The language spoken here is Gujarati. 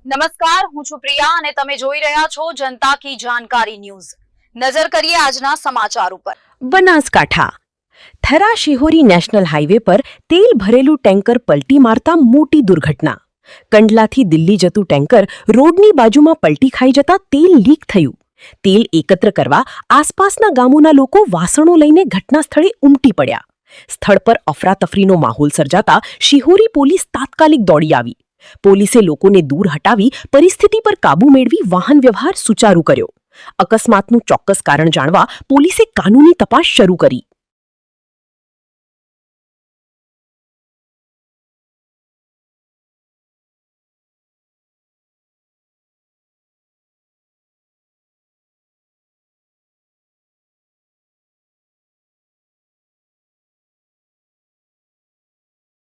નમસ્કાર, હું છું પ્રિયા અને તમે જોઈ રહ્યા છો જનતા કી જાણકારી ન્યૂઝ। નજર કરીએ આજના સમાચાર ઉપર। બનાસકાંઠા થરા શિહોરી નેશનલ હાઈવે પર તેલ ભરેલું ટેન્કર પલટી મારતા મોટી દુર્ઘટના। કંડલાથી દિલ્હી જતું ટેન્કર રોડની બાજુમાં પલટી ખાઈ જતા તેલ લીક થયું। તેલ એકત્ર કરવા આસપાસના ગામોના લોકો વાસણો લઈને ઘટના સ્થળે ઉમટી પડ્યા। સ્થળ પર અફરાતફરીનો માહોલ સર્જાતા શિહોરી પોલીસ તાત્કાલિક દોડી આવી। પોલીસે લોકોને દૂર હટાવી પરિસ્થિતિ પર કાબૂ મેળવી વાહન વ્યવહાર સુચારૂ કર્યો। અકસ્માતનું ચોક્કસ કારણ જાણવા પોલીસે કાનૂની તપાસ શરૂ કરી।